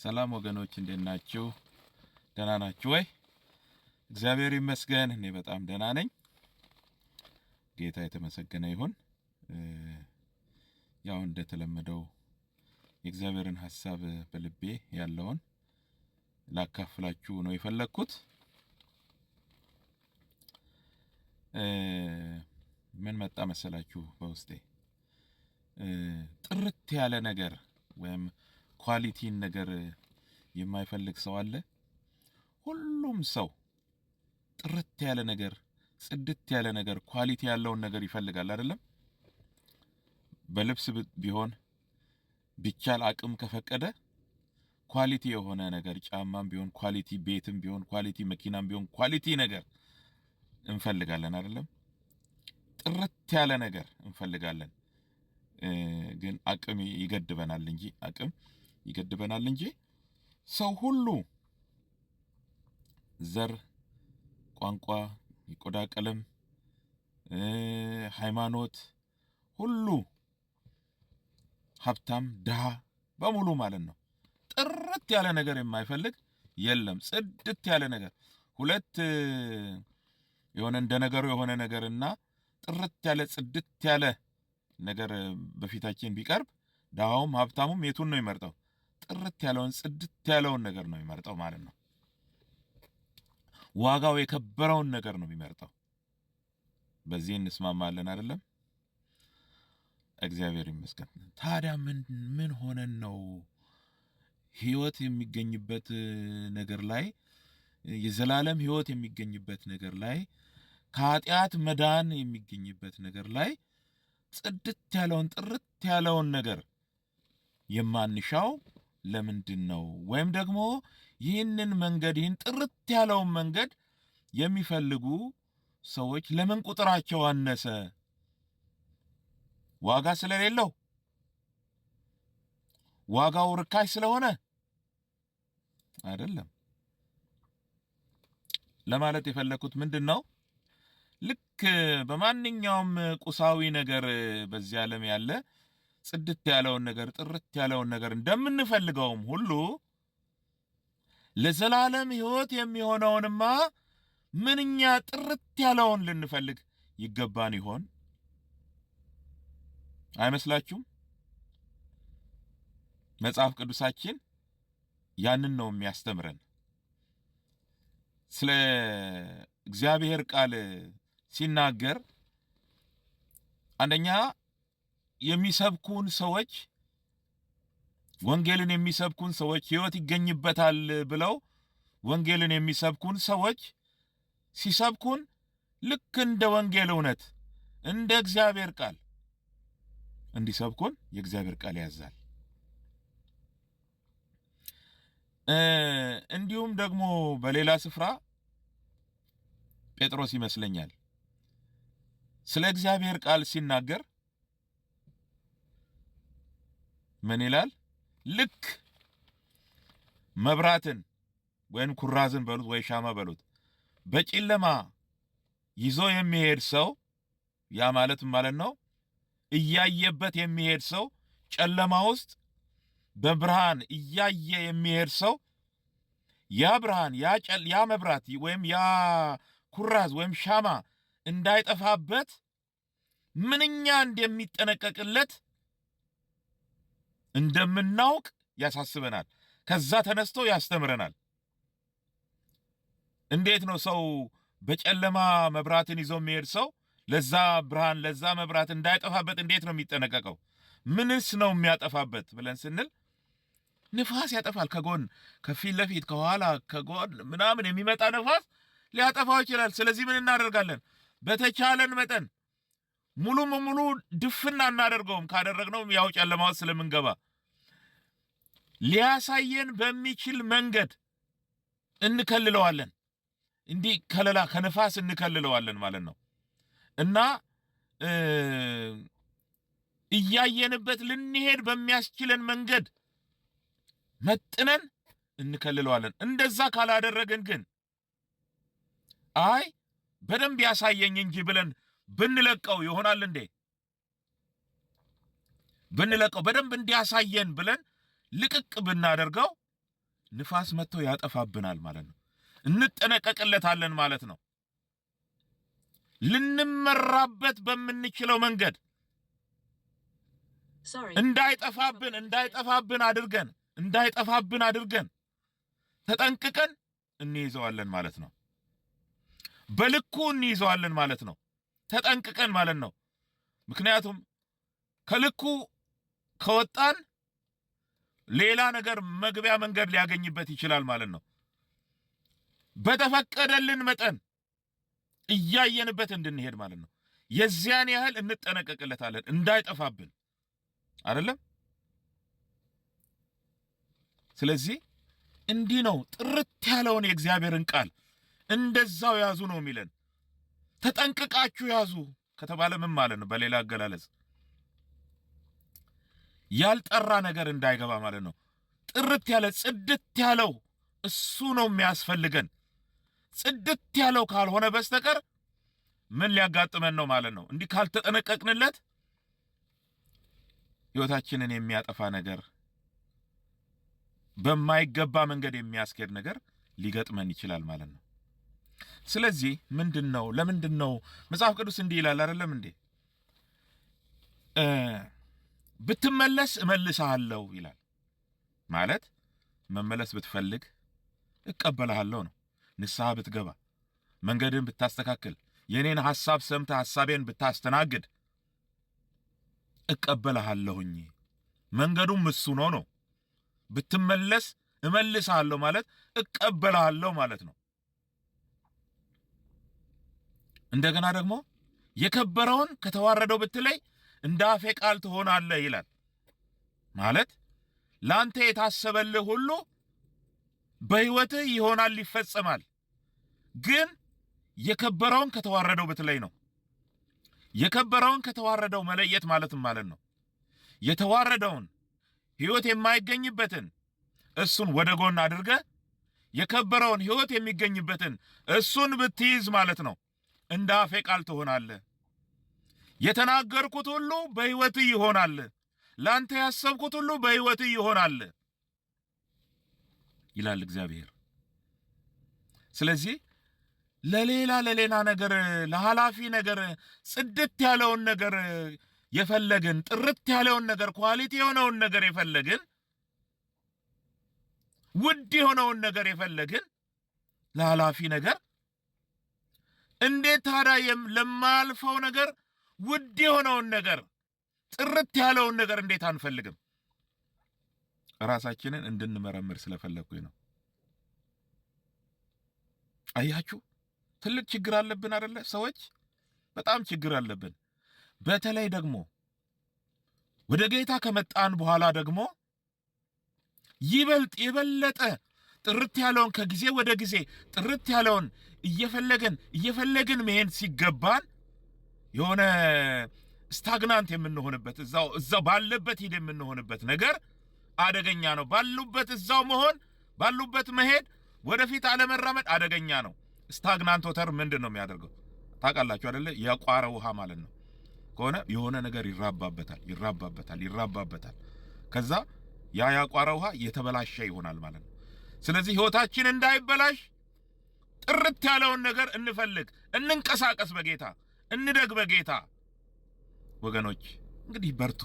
ሰላም ወገኖች እንዴት ናችሁ? ደህና ናችሁ ወይ? እግዚአብሔር ይመስገን እኔ በጣም ደህና ነኝ። ጌታ የተመሰገነ ይሁን። ያው እንደተለመደው የእግዚአብሔርን ሐሳብ በልቤ ያለውን ላካፍላችሁ ነው የፈለኩት። ምን መጣ መሰላችሁ በውስጤ ጥርት ያለ ነገር ወይም ኳሊቲን ነገር የማይፈልግ ሰው አለ? ሁሉም ሰው ጥርት ያለ ነገር፣ ጽድት ያለ ነገር፣ ኳሊቲ ያለውን ነገር ይፈልጋል አይደለም? በልብስ ቢሆን ቢቻል አቅም ከፈቀደ ኳሊቲ የሆነ ነገር፣ ጫማም ቢሆን ኳሊቲ፣ ቤትም ቢሆን ኳሊቲ፣ መኪናም ቢሆን ኳሊቲ ነገር እንፈልጋለን አይደለም? ጥርት ያለ ነገር እንፈልጋለን። ግን አቅም ይገድበናል እንጂ ሰው ሁሉ ዘር፣ ቋንቋ፣ የቆዳ ቀለም፣ ሃይማኖት ሁሉ ሀብታም ድሃ በሙሉ ማለት ነው ጥርት ያለ ነገር የማይፈልግ የለም። ጽድት ያለ ነገር ሁለት የሆነ እንደ ነገሩ የሆነ ነገርና ጥርት ያለ ጽድት ያለ ነገር በፊታችን ቢቀርብ ድሃውም ሀብታሙም የቱን ነው የሚመርጠው? ጥርት ያለውን ጽድት ያለውን ነገር ነው የሚመርጠው ማለት ነው። ዋጋው የከበረውን ነገር ነው የሚመርጠው። በዚህ እንስማማለን አይደለም? እግዚአብሔር ይመስገን። ታዲያ ምን ሆነን ነው ህይወት የሚገኝበት ነገር ላይ የዘላለም ህይወት የሚገኝበት ነገር ላይ ከኃጢአት መዳን የሚገኝበት ነገር ላይ ጽድት ያለውን ጥርት ያለውን ነገር የማንሻው ለምንድን ነው? ወይም ደግሞ ይህንን ጥርት ያለውን መንገድ የሚፈልጉ ሰዎች ለምን ቁጥራቸው አነሰ? ዋጋ ስለሌለው? ዋጋው ርካሽ ስለሆነ አይደለም። ለማለት የፈለኩት ምንድን ነው? ልክ በማንኛውም ቁሳዊ ነገር በዚህ ዓለም ያለ ጽድት ያለውን ነገር ጥርት ያለውን ነገር እንደምንፈልገውም ሁሉ ለዘላለም ህይወት የሚሆነውንማ ምንኛ ጥርት ያለውን ልንፈልግ ይገባን ይሆን? አይመስላችሁም? መጽሐፍ ቅዱሳችን ያንን ነው የሚያስተምረን። ስለ እግዚአብሔር ቃል ሲናገር አንደኛ የሚሰብኩን ሰዎች ወንጌልን የሚሰብኩን ሰዎች ህይወት ይገኝበታል ብለው ወንጌልን የሚሰብኩን ሰዎች ሲሰብኩን ልክ እንደ ወንጌል እውነት እንደ እግዚአብሔር ቃል እንዲሰብኩን የእግዚአብሔር ቃል ያዛል። እንዲሁም ደግሞ በሌላ ስፍራ ጴጥሮስ ይመስለኛል ስለ እግዚአብሔር ቃል ሲናገር ምን ይላል? ልክ መብራትን ወይም ኩራዝን በሉት ወይ ሻማ በሉት በጨለማ ይዞ የሚሄድ ሰው፣ ያ ማለት ነው እያየበት የሚሄድ ሰው፣ ጨለማ ውስጥ በብርሃን እያየ የሚሄድ ሰው ያ ብርሃን ያ መብራት ወይም ያ ኩራዝ ወይም ሻማ እንዳይጠፋበት ምንኛ እንደሚጠነቀቅለት እንደምናውቅ ያሳስበናል። ከዛ ተነስቶ ያስተምረናል። እንዴት ነው ሰው በጨለማ መብራትን ይዞ የሚሄድ ሰው ለዛ ብርሃን ለዛ መብራት እንዳይጠፋበት እንዴት ነው የሚጠነቀቀው? ምንስ ነው የሚያጠፋበት ብለን ስንል ንፋስ ያጠፋል። ከጎን ከፊት ለፊት ከኋላ ከጎን ምናምን የሚመጣ ንፋስ ሊያጠፋው ይችላል። ስለዚህ ምን እናደርጋለን? በተቻለን መጠን ሙሉ በሙሉ ድፍና እናደርገውም። ካደረግነው ያው ጨለማ ውስጥ ስለምንገባ ሊያሳየን በሚችል መንገድ እንከልለዋለን። እንዲህ ከለላ ከንፋስ እንከልለዋለን ማለት ነው። እና እያየንበት ልንሄድ በሚያስችለን መንገድ መጥነን እንከልለዋለን። እንደዛ ካላደረግን ግን አይ በደንብ ያሳየኝ እንጂ ብለን ብንለቀው ይሆናል እንዴ? ብንለቀው በደንብ እንዲያሳየን ብለን ልቅቅ ብናደርገው ንፋስ መጥቶ ያጠፋብናል ማለት ነው። እንጠነቀቅለታለን ማለት ነው። ልንመራበት በምንችለው መንገድ እንዳይጠፋብን አድርገን ተጠንቅቀን እንይዘዋለን ማለት ነው። በልኩ እንይዘዋለን ማለት ነው። ተጠንቅቀን ማለት ነው። ምክንያቱም ከልኩ ከወጣን ሌላ ነገር መግቢያ መንገድ ሊያገኝበት ይችላል ማለት ነው። በተፈቀደልን መጠን እያየንበት እንድንሄድ ማለት ነው። የዚያን ያህል እንጠነቀቅለታለን እንዳይጠፋብን አይደለም። ስለዚህ እንዲህ ነው ጥርት ያለውን የእግዚአብሔርን ቃል እንደዛው ያዙ ነው የሚለን። ተጠንቅቃችሁ ያዙ ከተባለ ምን ማለት ነው? በሌላ አገላለጽ ያልጠራ ነገር እንዳይገባ ማለት ነው። ጥርት ያለ ጽድት ያለው እሱ ነው የሚያስፈልገን። ጽድት ያለው ካልሆነ በስተቀር ምን ሊያጋጥመን ነው ማለት ነው? እንዲህ ካልተጠነቀቅንለት ሕይወታችንን የሚያጠፋ ነገር፣ በማይገባ መንገድ የሚያስኬድ ነገር ሊገጥመን ይችላል ማለት ነው። ስለዚህ ምንድነው ለምንድነው መጽሐፍ ቅዱስ እንዲህ ይላል አይደለም እንዴ? ብትመለስ እመልስሃለሁ ይላል። ማለት መመለስ ብትፈልግ እቀበልሃለሁ ነው። ንስሐ ብትገባ፣ መንገድን ብታስተካክል፣ የኔን ሐሳብ ሰምተህ ሐሳቤን ብታስተናግድ እቀበልሃለሁኝ። መንገዱም እሱ ነው። ብትመለስ እመልስሃለሁ ማለት እቀበልሃለሁ ማለት ነው። እንደገና ደግሞ የከበረውን ከተዋረደው ብትለይ እንደ አፌ ቃል ትሆናለህ ይላል። ማለት ላንተ የታሰበልህ ሁሉ በሕይወትህ ይሆናል፣ ይፈጸማል። ግን የከበረውን ከተዋረደው ብትለይ ነው። የከበረውን ከተዋረደው መለየት ማለትም ማለት ነው የተዋረደውን ሕይወት የማይገኝበትን እሱን ወደ ጎን አድርገህ የከበረውን ሕይወት የሚገኝበትን እሱን ብትይዝ ማለት ነው እንደ አፌ ቃል ትሆናለህ። የተናገርኩት ሁሉ በሕይወትህ ይሆናል። ላንተ ያሰብኩት ሁሉ በሕይወትህ ይሆናል ይላል እግዚአብሔር። ስለዚህ ለሌላ ነገር ለኃላፊ ነገር ጽድት ያለውን ነገር የፈለግን፣ ጥርት ያለውን ነገር፣ ኳሊቲ የሆነውን ነገር የፈለግን፣ ውድ የሆነውን ነገር የፈለግን ለኃላፊ ነገር እንዴት ታዲያ ለማያልፈው ነገር ውድ የሆነውን ነገር ጥርት ያለውን ነገር እንዴት አንፈልግም? ራሳችንን እንድንመረምር ስለፈለኩኝ ነው። አያችሁ፣ ትልቅ ችግር አለብን አይደለ? ሰዎች በጣም ችግር አለብን። በተለይ ደግሞ ወደ ጌታ ከመጣን በኋላ ደግሞ ይበልጥ የበለጠ ጥርት ያለውን ከጊዜ ወደ ጊዜ ጥርት ያለውን እየፈለግን መሄድ ሲገባን የሆነ ስታግናንት የምንሆንበት እዛው ባለበት ሂድ የምንሆንበት ነገር አደገኛ ነው። እዛው መሆን ባሉበት መሄድ ወደፊት አለመራመድ አደገኛ ነው። ስታግናንት ወተር ምንድን ነው የሚያደርገው ታውቃላችሁ አይደለ? ያቋረ ውሃ ማለት ነው። ከሆነ የሆነ ነገር ይራባበታል። ከዛ ያቋረ ውሃ የተበላሸ ይሆናል ማለት ነው። ስለዚህ ሕይወታችን እንዳይበላሽ ጥርት ያለውን ነገር እንፈልግ፣ እንንቀሳቀስ በጌታ እንደግ በጌታ። ወገኖች እንግዲህ በርቱ።